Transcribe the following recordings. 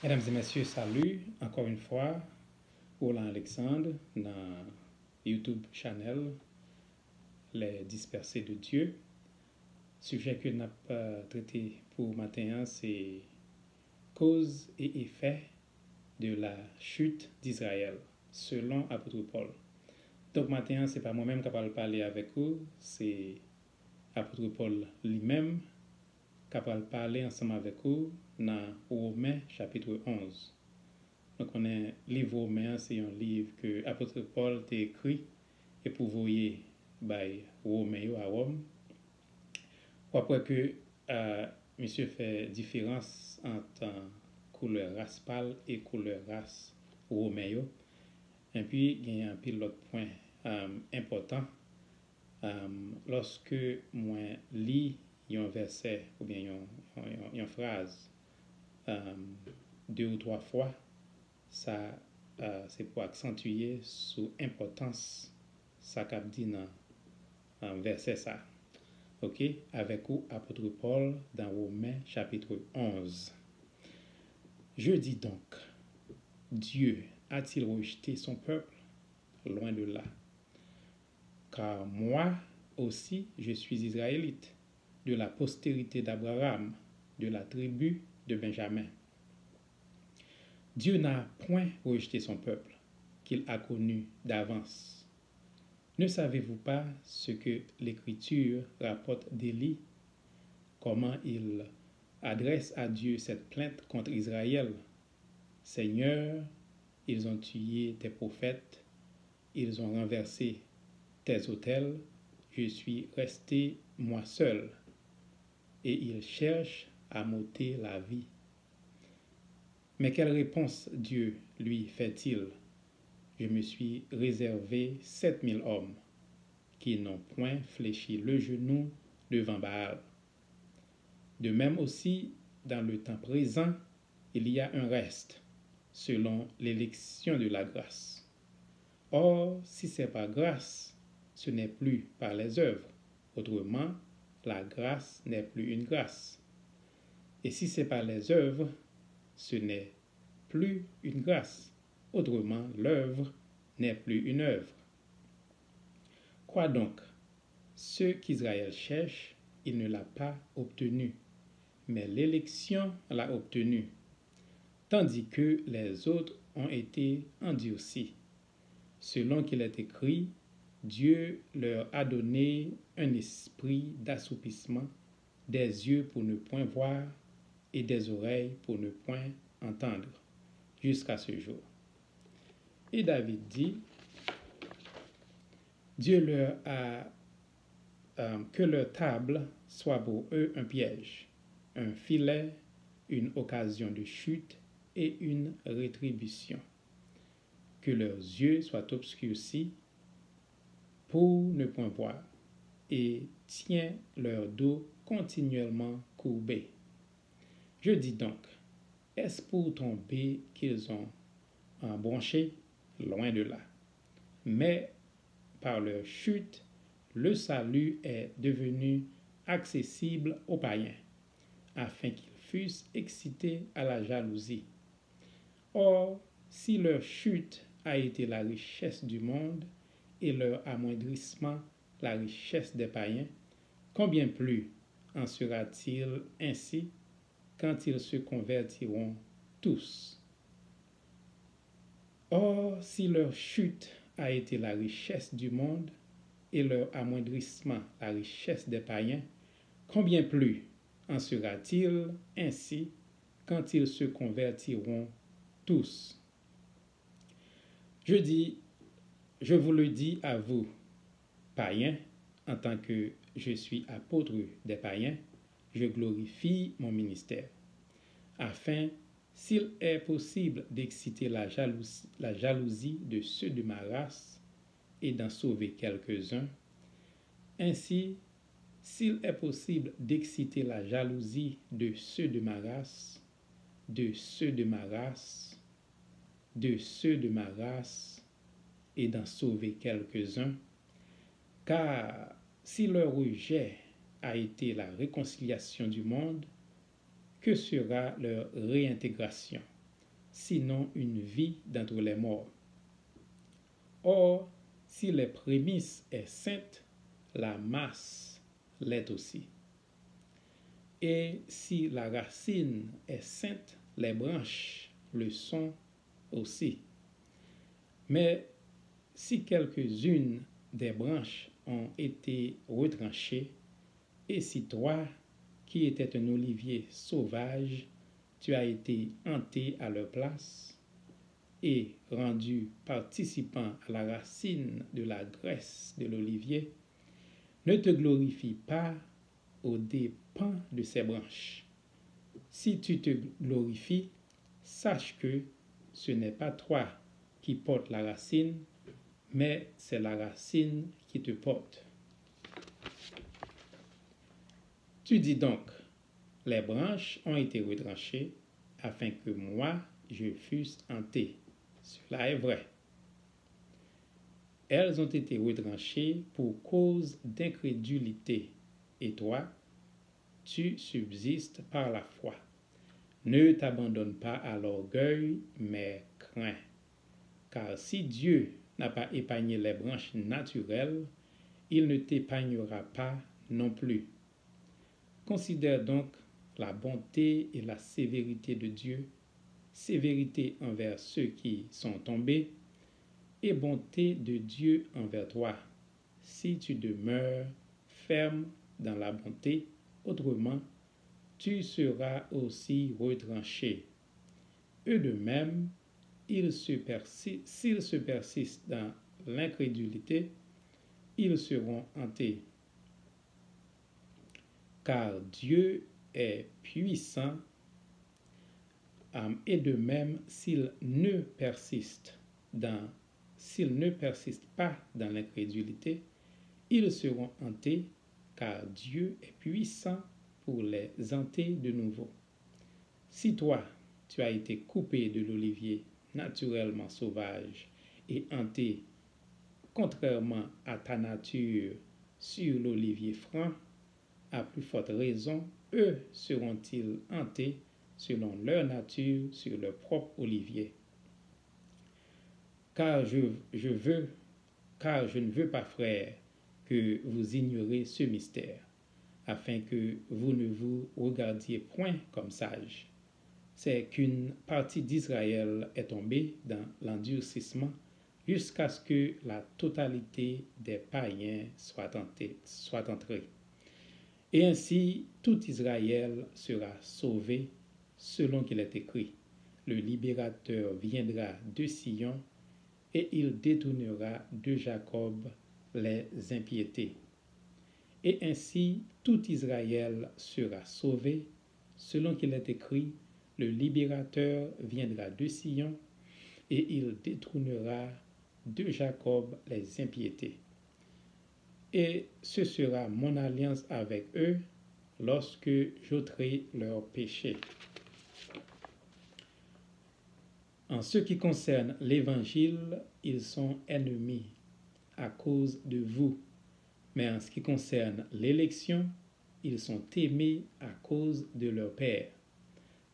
Mesdames et messieurs, salut encore une fois. Roland Alexandre dans YouTube channel Les Dispersés de Dieu. Sujet que n'a pas traité pour matin, c'est cause et effet de la chute d'Israël selon apôtre Paul. Donc matin, c'est pas moi-même qui va parler avec vous, c'est apôtre Paul lui-même qui va parler ensemble avec vous dans Romains chapitre 11. Donc, on est livre Romain, c'est un livre que l'apôtre Paul a écrit et pour voyer by Romain à Rome. Après que monsieur fait différence entre couleur race pâle et couleur race Romain. Et puis, il y a un pilote point important. Lorsque moi lis un verset ou bien une phrase 2 ou 3 fois, ça c'est pour accentuer sur l'importance ça qu'a dit dans verset ça. OK, avec vous apôtre Paul dans Romains chapitre 11. Je dis donc, Dieu a-t-il rejeté son peuple? Loin de là. Car moi aussi je suis israélite, de la postérité d'Abraham, de la tribu de Benjamin. Dieu n'a point rejeté son peuple, qu'il a connu d'avance. Ne savez-vous pas ce que l'Écriture rapporte d'Élie, comment il adresse à Dieu cette plainte contre Israël? Seigneur, ils ont tué tes prophètes, ils ont renversé tes autels, je suis resté moi seul, et ils cherchent à m'ôter la vie. Mais quelle réponse Dieu lui fait-il? Je me suis réservé 7000 hommes qui n'ont point fléchi le genou devant Baal. De même aussi, dans le temps présent, il y a un reste, selon l'élection de la grâce. Or, si c'est par grâce, ce n'est plus par les œuvres. Autrement, la grâce n'est plus une grâce. Et si c'est par les œuvres, ce n'est plus une grâce. Autrement, l'œuvre n'est plus une œuvre. Quoi donc? Ce qu'Israël cherche, il ne l'a pas obtenu, mais l'élection l'a obtenu, tandis que les autres ont été endurcis. Selon qu'il est écrit, Dieu leur a donné un esprit d'assoupissement, des yeux pour ne point voir et des oreilles pour ne point entendre, jusqu'à ce jour. Et David dit, Dieu leur a que leur table soit pour eux un piège, un filet, une occasion de chute et une rétribution. Que leurs yeux soient obscurcis pour ne point voir, et tient leur dos continuellement courbé. Je dis donc, est-ce pour tomber qu'ils ont embranché? Loin de là. Mais par leur chute, le salut est devenu accessible aux païens, afin qu'ils fussent excités à la jalousie. Or, si leur chute a été la richesse du monde et leur amoindrissement la richesse des païens, combien plus en sera-t-il ainsi quand ils se convertiront tous? Or, si leur chute a été la richesse du monde et leur amoindrissement la richesse des païens, combien plus en sera-t-il ainsi quand ils se convertiront tous? Je vous le dis à vous, païens, en tant que je suis apôtre des païens, je glorifie mon ministère, afin, s'il est possible d'exciter la jalousie de ceux de ma race et d'en sauver quelques-uns, ainsi, s'il est possible d'exciter la jalousie de ceux de ma race, et d'en sauver quelques-uns, car si leur rejet a été la réconciliation du monde, que sera leur réintégration? sinon une vie d'entre les morts. Or, si les prémices est sainte, la masse l'est aussi. Et si la racine est sainte, les branches le sont aussi. Mais si quelques-unes des branches ont été retranchées, et si toi, qui étais un olivier sauvage, tu as été hanté à leur place et rendu participant à la racine de la graisse de l'olivier, ne te glorifie pas aux dépens de ces branches. Si tu te glorifies, sache que ce n'est pas toi qui portes la racine, mais c'est la racine qui te porte. Tu dis donc, les branches ont été retranchées afin que moi, je fusse hanté. Cela est vrai. Elles ont été retranchées pour cause d'incrédulité. Et toi, tu subsistes par la foi. Ne t'abandonne pas à l'orgueil, mais crains. Car si Dieu n'a pas épargné les branches naturelles, il ne t'épargnera pas non plus. Considère donc la bonté et la sévérité de Dieu, sévérité envers ceux qui sont tombés, et bonté de Dieu envers toi, si tu demeures ferme dans la bonté, autrement, tu seras aussi retranché. Eux de même, s'ils se persistent dans l'incrédulité, ils seront hantés. Car Dieu est puissant, et de même, s'ils ne persistent pas dans l'incrédulité, ils seront hantés, car Dieu est puissant pour les hanter de nouveau. Si toi, tu as été coupé de l'olivier naturellement sauvage et hanté, contrairement à ta nature, sur l'olivier franc, à plus forte raison, eux seront-ils hantés selon leur nature sur leur propre olivier. Car je ne veux pas, frères, que vous ignorez ce mystère, afin que vous ne vous regardiez point comme sages. C'est qu'une partie d'Israël est tombée dans l'endurcissement jusqu'à ce que la totalité des païens soit entrée. Et ainsi, tout Israël sera sauvé, selon qu'il est écrit. Le libérateur viendra de Sion, et il détournera de Jacob les impiétés. Et ainsi, tout Israël sera sauvé, selon qu'il est écrit. Le libérateur viendra de Sion, et il détournera de Jacob les impiétés. Et ce sera mon alliance avec eux lorsque j'ôterai leurs péchés. En ce qui concerne l'Évangile, ils sont ennemis à cause de vous. Mais en ce qui concerne l'élection, ils sont aimés à cause de leur Père.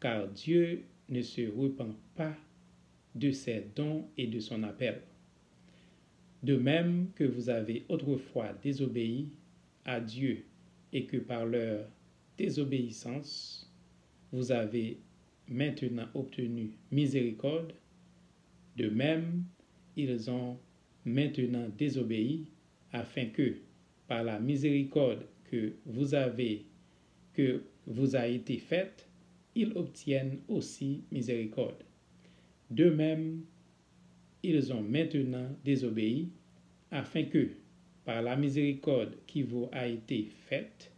Car Dieu ne se repent pas de ses dons et de son appel. De même que vous avez autrefois désobéi à Dieu et que par leur désobéissance, vous avez maintenant obtenu miséricorde, de même, ils ont maintenant désobéi afin que, par la miséricorde que vous a été faite, ils obtiennent aussi miséricorde. De même, ils ont maintenant désobéi, afin que, par la miséricorde qui vous a été faite,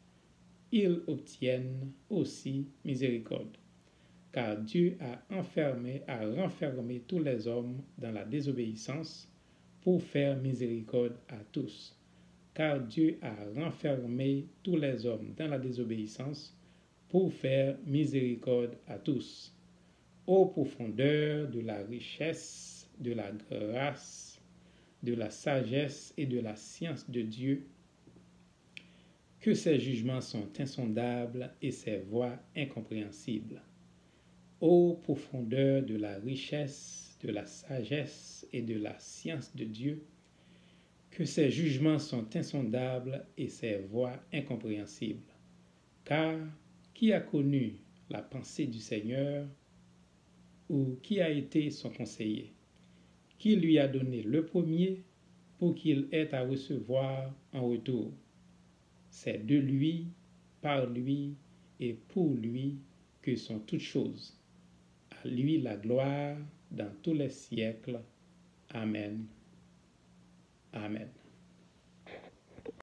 ils obtiennent aussi miséricorde. Car Dieu a renfermé tous les hommes dans la désobéissance pour faire miséricorde à tous. Car Dieu a renfermé tous les hommes dans la désobéissance pour faire miséricorde à tous. Ô profondeur de la richesse, de la grâce, de la sagesse et de la science de Dieu, que ses jugements sont insondables et ses voies incompréhensibles. Ô profondeur de la richesse, de la sagesse et de la science de Dieu, que ses jugements sont insondables et ses voies incompréhensibles. Car qui a connu la pensée du Seigneur ou qui a été son conseiller? Qui lui a donné le premier pour qu'il ait à recevoir en retour? C'est de lui, par lui et pour lui que sont toutes choses. À lui la gloire dans tous les siècles. Amen. Amen.